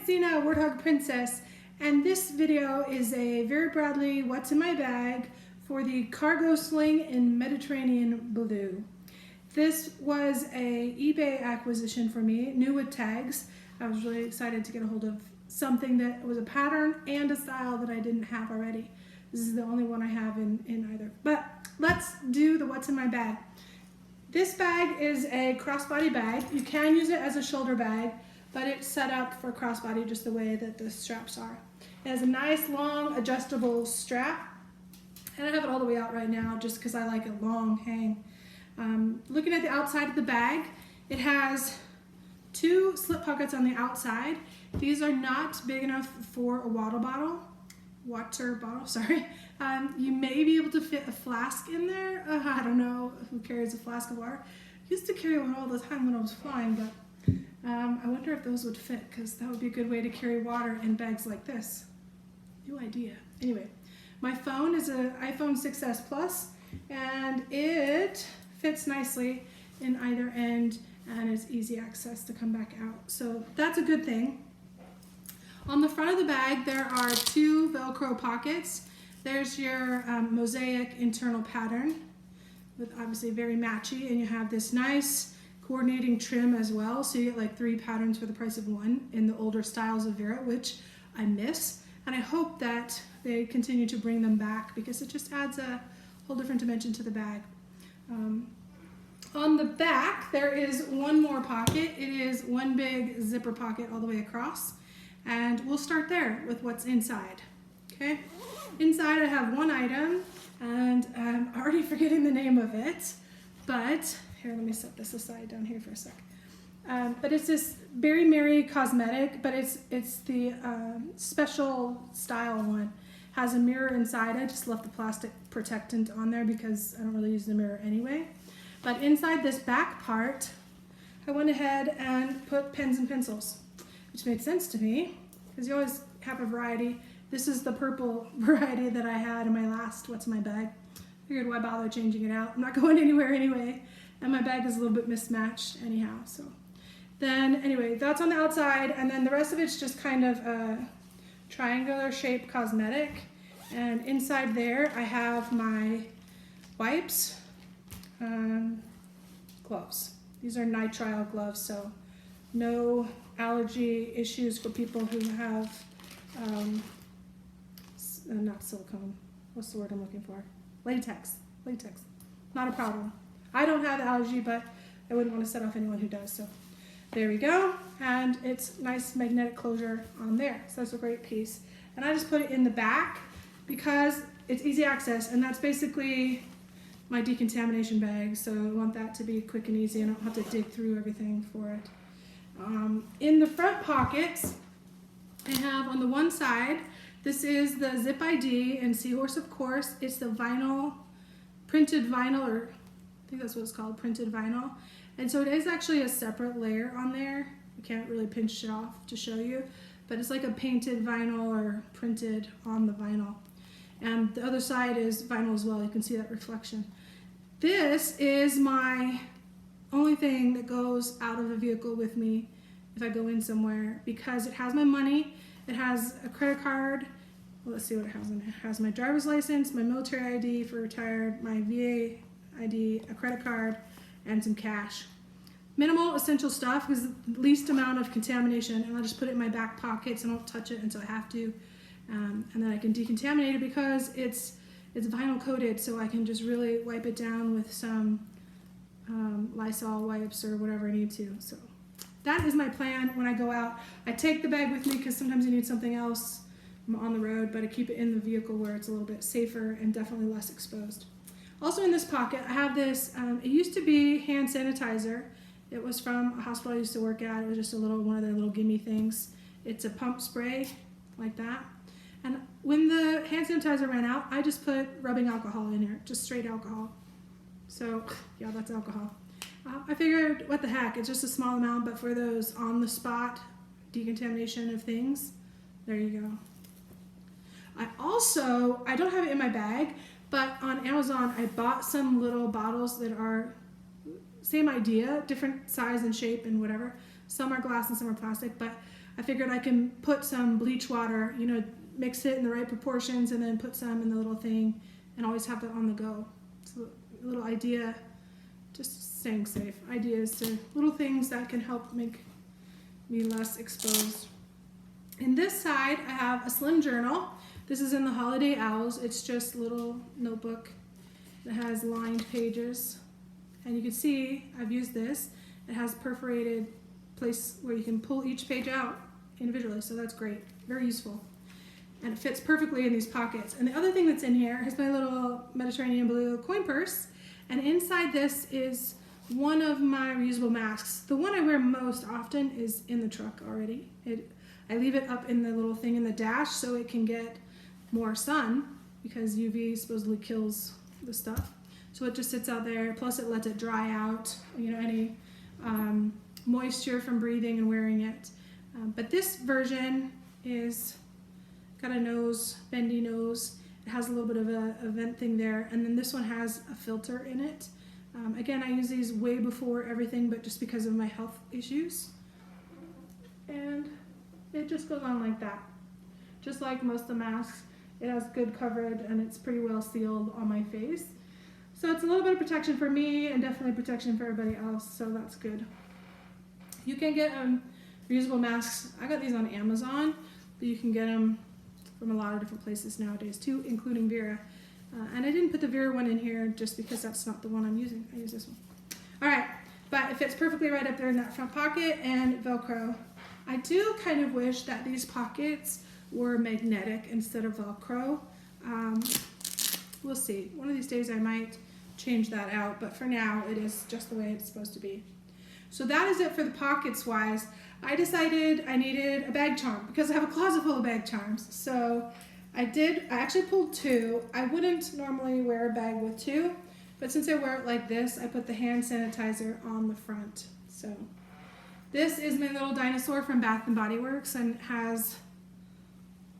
it's Zena, Warthog Princess, and this video is a Vera Bradley What's in My Bag for the Cargo Sling in Mediterranean Blue. This was a eBay acquisition for me, new with tags. I was really excited to get a hold of something that was a pattern and a style that I didn't have already. This is the only one I have in either. But let's do the What's in My Bag. This bag is a crossbody bag. You can use it as a shoulder bag, but it's set up for crossbody just the way that the straps are. It has a nice long adjustable strap, and I have it all the way out right now just because I like a long hang. Looking at the outside of the bag, it has two slip pockets on the outside. These are not big enough for a water bottle, sorry. You may be able to fit a flask in there. I don't know who carries a flask of water. I used to carry one all the time when I was flying, but I wonder if those would fit, because that would be a good way to carry water in bags like this. New idea. Anyway, my phone is an iPhone 6s Plus, and it fits nicely in either end, and it's easy access to come back out. So that's a good thing. On the front of the bag, there are two Velcro pockets. There's your mosaic internal pattern, with obviously very matchy, and you have this nice coordinating trim as well, so you get like 3 patterns for the price of 1 in the older styles of Vera, which I miss, and I hope that they continue to bring them back because it just adds a whole different dimension to the bag. On the back, there is one more pocket. It is one big zipper pocket all the way across, and we'll start there with what's inside. Okay, inside I have one item, and I'm already forgetting the name of it, but here, let me set this aside down here for a sec. But it's this Beary Cosmetic, but it's the special style one. Has a mirror inside. I just left the plastic protectant on there because I don't really use the mirror anyway. But inside this back part, I went ahead and put pens and pencils, which made sense to me because you always have a variety. This is the purple variety that I had in my last What's in My Bag. Figured why bother changing it out? I'm not going anywhere anyway. And my bag is a little bit mismatched anyhow. So then anyway, that's on the outside, and then the rest of it's just kind of a triangular shaped cosmetic. And inside there I have my wipes, gloves. These are nitrile gloves, so no allergy issues for people who have not silicone. What's the word I'm looking for? Latex. Not a problem. I don't have allergy, but I wouldn't want to set off anyone who does. So there we go. And it's nice magnetic closure on there. So that's a great piece. And I just put it in the back because it's easy access. And that's basically my decontamination bag. So I want that to be quick and easy, and I don't have to dig through everything for it. In the front pockets, I have on the one side, this is the Zip ID and Seahorse, of course. It's the vinyl, printed vinyl, or I think that's what it's called, printed vinyl. And so it is actually a separate layer on there. You can't really pinch it off to show you, but it's like a painted vinyl or printed on the vinyl. And the other side is vinyl as well. You can see that reflection. This is my only thing that goes out of a vehicle with me if I go in somewhere, because it has my money, it has a credit card. Well, let's see what it has in it. It has my driver's license, my military ID for retired, my VA ID, a credit card, and some cash. Minimal essential stuff because the least amount of contamination, and I'll just put it in my back pockets and I don't touch it until I have to. And then I can decontaminate it because it's vinyl coated, so I can just really wipe it down with some Lysol wipes or whatever I need to. So that is my plan when I go out. I take the bag with me because sometimes you need something else on the road, but I keep it in the vehicle where it's a little bit safer and definitely less exposed. Also in this pocket, I have this, it used to be hand sanitizer. It was from a hospital I used to work at. It was just one of their little gimme things. It's a pump spray like that. And when the hand sanitizer ran out, I just put rubbing alcohol in here, just straight alcohol. So yeah, that's alcohol. I figured, what the heck, it's just a small amount, but for those on the spot decontamination of things, there you go. I don't have it in my bag, but on Amazon I bought some little bottles that are same idea, different size and shape and whatever, Some are glass and some are plastic, but I figured I can put some bleach water, you know, mix it in the right proportions and then put some in the little thing and always have that on the go. So a little idea, just staying safe. Ideas to little things that can help make me less exposed. In this side, I have a slim journal. This is in the Holiday Owls. It's just a little notebook that has lined pages. And you can see I've used this. It has perforated place where you can pull each page out individually, so that's great. Very useful. And it fits perfectly in these pockets. And the other thing that's in here is my little Mediterranean blue coin purse. And inside this is one of my reusable masks. The one I wear most often is in the truck already. I leave it up in the little thing in the dash so it can get more sun because UV supposedly kills the stuff. So it just sits out there, plus it lets it dry out, you know, any moisture from breathing and wearing it. But this version is got a nose, bendy nose. It has a little bit of a vent thing there, and then this one has a filter in it. Again, I use these way before everything, but just because of my health issues. And it just goes on like that. Just like most of the masks, it has good coverage and it's pretty well sealed on my face. So it's a little bit of protection for me and definitely protection for everybody else, so that's good. You can get reusable masks. I got these on Amazon, but you can get them from a lot of different places nowadays too, including Vera. And I didn't put the Vera one in here just because that's not the one I'm using. I use this one. All right, but it fits perfectly right up there in that front pocket and Velcro. I do kind of wish that these pockets were magnetic instead of Velcro. We'll see. One of these days I might change that out, but for now it is just the way it's supposed to be. So that is it for the pockets wise. I decided I needed a bag charm because I have a closet full of bag charms. So I actually pulled two. I wouldn't normally wear a bag with two, but since I wear it like this, I put the hand sanitizer on the front. So this is my little dinosaur from Bath and Body Works and has,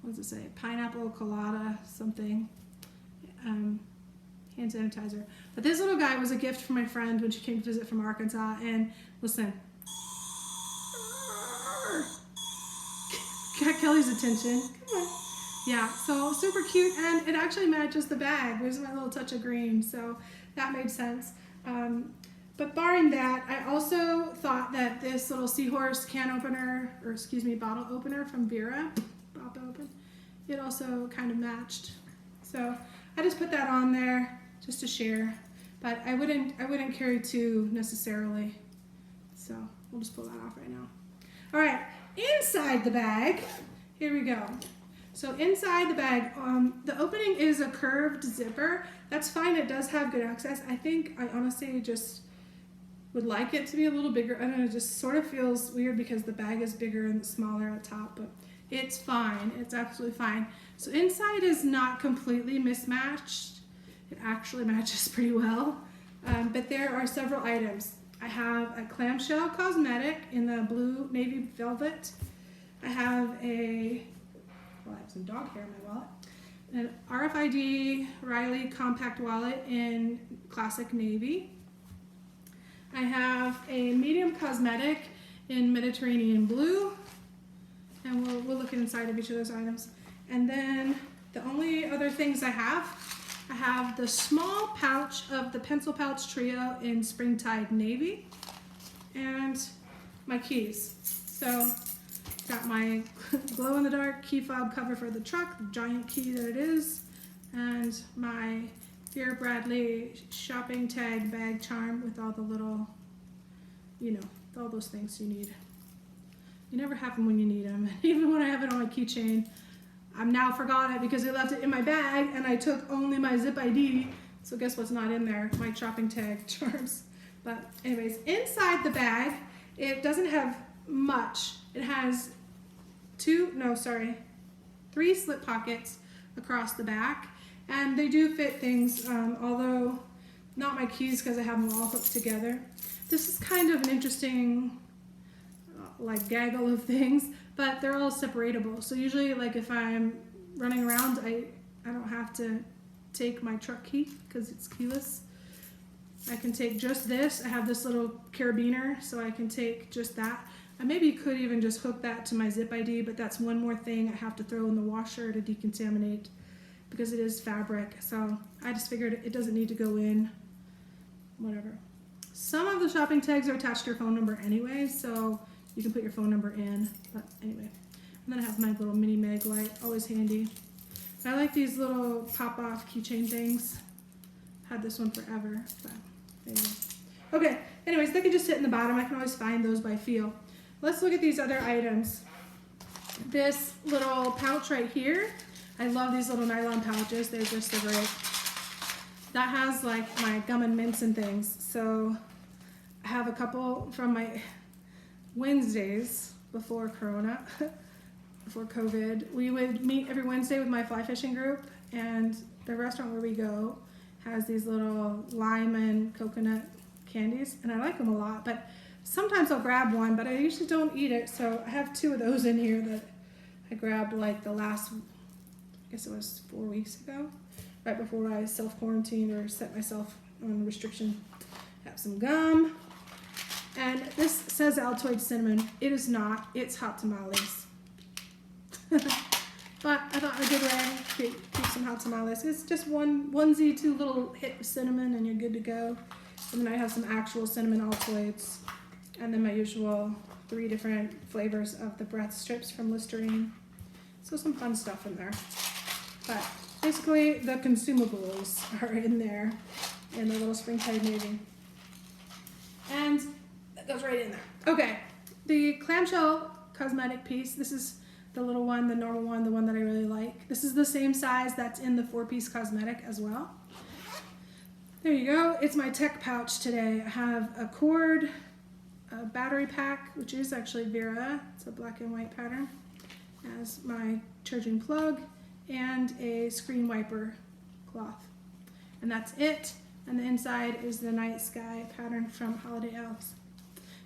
what does it say? Pineapple colada something. Hand sanitizer. But this little guy was a gift from my friend when she came to visit from Arkansas, and listen. Got Kelly's attention. Come on. Yeah, so super cute, and it actually matches the bag. There's my little touch of green, so that made sense. But barring that, I also thought that this little Seahorse can opener, or excuse me, bottle opener from Vera, pop open, it also kind of matched. So I just put that on there just to share, but I wouldn't carry two necessarily. So we'll just pull that off right now. All right, inside the bag, here we go. So inside the bag, the opening is a curved zipper. That's fine, it does have good access. I think I honestly just would like it to be a little bigger. I don't know, it just sort of feels weird because the bag is bigger and smaller at the top, but it's fine, it's absolutely fine. So inside is not completely mismatched. It actually matches pretty well, but there are several items. I have a Clamshell Cosmetic in the blue navy velvet. I have I have some dog hair in my wallet. An RFID Reilly compact wallet in classic navy. I have a medium cosmetic in Mediterranean blue. And we'll look inside of each of those items. And then the only other things I have the small pouch of the Pencil Pouch Trio in Springtide Navy, and my keys. So got my glow-in-the-dark key fob cover for the truck, the giant key that it is, and my Vera Bradley shopping tag bag charm with all the little, you know, all those things you need. You never have them when you need them. Even when I have it on my keychain, I'm now forgot it because I left it in my bag and I took only my zip ID. So guess what's not in there? My shopping tag charms. But anyways, inside the bag, it doesn't have much. It has three slip pockets across the back, and they do fit things, although not my keys because I have them all hooked together. This is kind of an interesting like gaggle of things, but they're all separatable. So usually, like if I'm running around, I don't have to take my truck key because it's keyless. I can take just this. I have this little carabiner, so I can take just that. I maybe could even just hook that to my zip ID, but that's one more thing I have to throw in the washer to decontaminate because it is fabric. So I just figured it doesn't need to go in, whatever. Some of the shopping tags are attached to your phone number anyway, so you can put your phone number in, but anyway. And then I have my little mini mag light, always handy. I like these little pop-off keychain things. Had this one forever, but there you go. Okay, anyways, they can just sit in the bottom. I can always find those by feel. Let's look at these other items. This little pouch right here. I love these little nylon pouches. They're just so great. That has like my gum and mints and things. So I have a couple from my Wednesdays before Corona, before COVID. We would meet every Wednesday with my fly fishing group, and the restaurant where we go has these little lime and coconut candies, and I like them a lot, but sometimes I'll grab one, but I usually don't eat it, so I have 2 of those in here that I grabbed like the last, I guess it was 4 weeks ago, right before I self-quarantined or set myself on restriction. I have some gum, and this says Altoid cinnamon. It is not, it's hot tamales. But I thought a good way to keep some hot tamales. It's just one onesie, 2 little hit of cinnamon, and you're good to go. And then I have some actual cinnamon Altoids, and then my usual 3 different flavors of the breath strips from Listerine. So some fun stuff in there. But basically, the consumables are in there in the little springtide navy. And that goes right in there. Okay, the clamshell cosmetic piece. This is the little one, the normal one, the one that I really like. This is the same size that's in the 4-piece cosmetic as well. There you go. It's my tech pouch today. I have a cord, a battery pack, which is actually Vera. It's a black and white pattern. As my charging plug and a screen wiper cloth. And that's it. And the inside is the night sky pattern from Holiday Elves.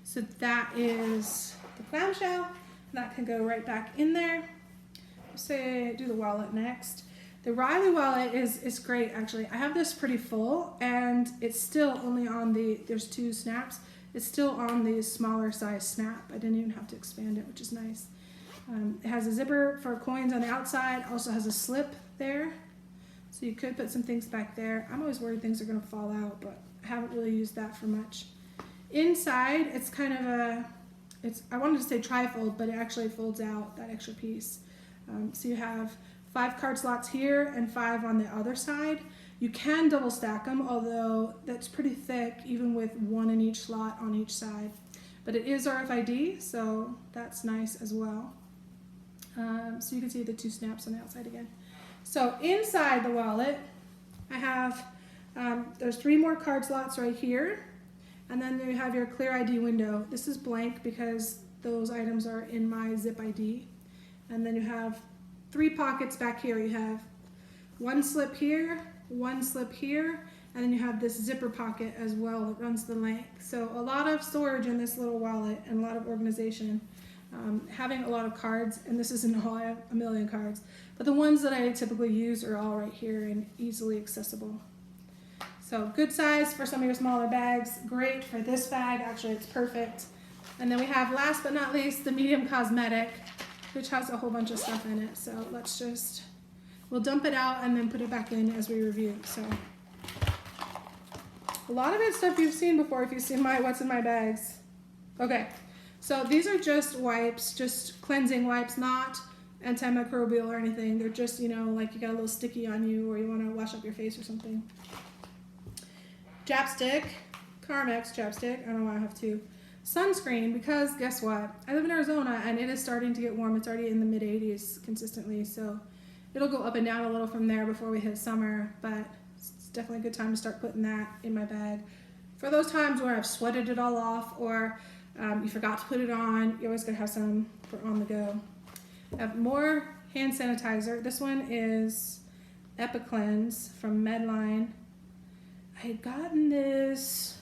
So that is the clamshell. That can go right back in there. Say, do the wallet next. The Reilly Wallet is great, actually. I have this pretty full, and it's still only on there's 2 snaps. It's still on the smaller size snap. I didn't even have to expand it, which is nice. It has a zipper for coins on the outside. Also has a slip there. So you could put some things back there. I'm always worried things are going to fall out, but I haven't really used that for much. Inside, it's kind of I wanted to say trifold, but it actually folds out that extra piece. So you have 5 card slots here and 5 on the other side. You can double stack them, although that's pretty thick, even with 1 in each slot on each side. But it is RFID, so that's nice as well. So you can see the 2 snaps on the outside again. So inside the wallet, I have, there's 3 more card slots right here. And then you have your clear ID window. This is blank because those items are in my zip ID. And then you have 3 pockets back here. You have 1 slip here, 1 slip here, and then you have this zipper pocket as well that runs the length. So a lot of storage in this little wallet and a lot of organization. Having a lot of cards, and this isn't all, I have a million cards, but the ones that I typically use are all right here and easily accessible. So good size for some of your smaller bags. Great for this bag. Actually, it's perfect. And then we have, last but not least, the medium cosmetic, which has a whole bunch of stuff in it. So we'll dump it out and then put it back in as we review. So a lot of it's stuff you've seen before if you've seen my what's in my bags. Okay, so these are just wipes, just cleansing wipes, not antimicrobial or anything. They're just, like you got a little sticky on you or you want to wash up your face or something. Chapstick, Carmex chapstick. I don't know why I have 2. Sunscreen, because guess what? I live in Arizona and it is starting to get warm. It's already in the mid 80s consistently, so it'll go up and down a little from there before we hit summer, but it's definitely a good time to start putting that in my bag. For those times where I've sweated it all off or you forgot to put it on, you always gotta have some for on the go. I have more hand sanitizer. This one is EpiCleanse from Medline. I had gotten this,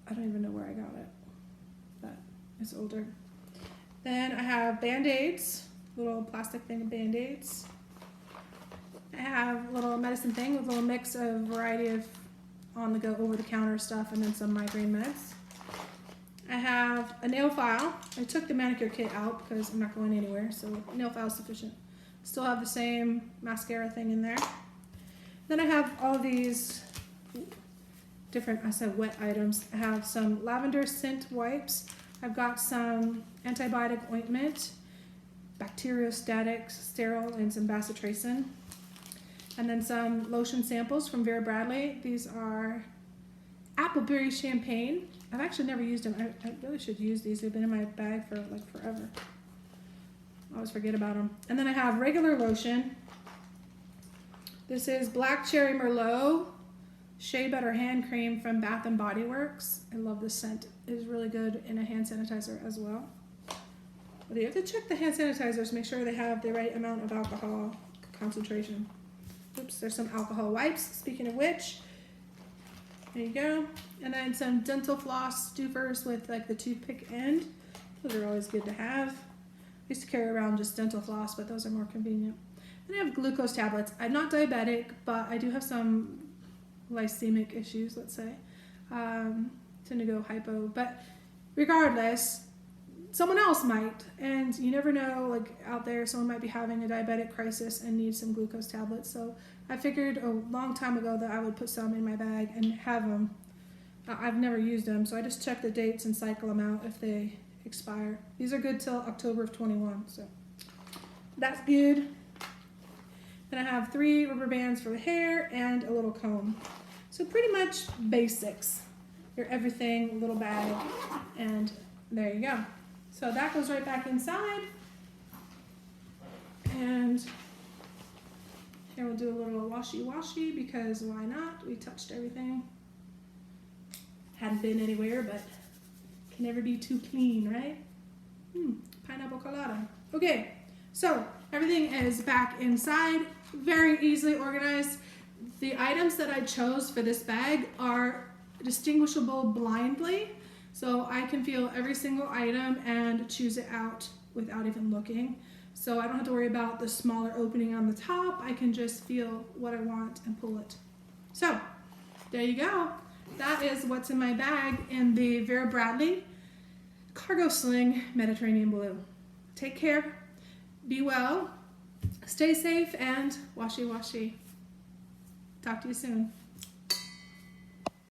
I don't even know where I got it, but it's older. Then I have Band-Aids, little plastic thing of Band-Aids. I have a little medicine thing with a little mix of variety of on-the-go, over-the-counter stuff, and then some migraine meds. I have a nail file. I took the manicure kit out because I'm not going anywhere, so nail file is sufficient. Still have the same mascara thing in there. Then I have all these different, I said wet items. I have some lavender scent wipes. I've got some antibiotic ointment, bacteriostatic, sterile, and some bacitracin. And then some lotion samples from Vera Bradley. These are Appleberry Champagne. I've actually never used them. I really should use these. They've been in my bag for like forever. I always forget about them. And then I have regular lotion. This is Black Cherry Merlot Shea Butter Hand Cream from Bath & Body Works. I love this scent. It is really good in a hand sanitizer as well. But you have to check the hand sanitizers, make sure they have the right amount of alcohol concentration. Oops, there's some alcohol wipes. Speaking of which, there you go. And then some dental floss stoopers with like the toothpick end. Those are always good to have. I used to carry around just dental floss, but those are more convenient. And I have glucose tablets. I'm not diabetic, but I do have some glycemic issues, let's say. Tend to go hypo. But regardless, someone else might. And you never know, like out there, someone might be having a diabetic crisis and need some glucose tablets. So I figured a long time ago that I would put some in my bag and have them. I've never used them, so I just check the dates and cycle them out if they expire. These are good till October of 21, so that's good. Then I have 3 rubber bands for the hair and a little comb. So pretty much basics. Your everything little bag, and there you go. So that goes right back inside. And here we'll do a little washy-washy because why not? We touched everything. Hadn't been anywhere, but can never be too clean, right? Pineapple colada. Okay, so everything is back inside, very easily organized. The items that I chose for this bag are distinguishable blindly, so I can feel every single item and choose it out without even looking. So I don't have to worry about the smaller opening on the top. I can just feel what I want and pull it. So there you go. That is what's in my bag in the Vera Bradley Cargo Sling Mediterranean Blue. Take care, be well, stay safe, and washy-washy. Talk to you soon.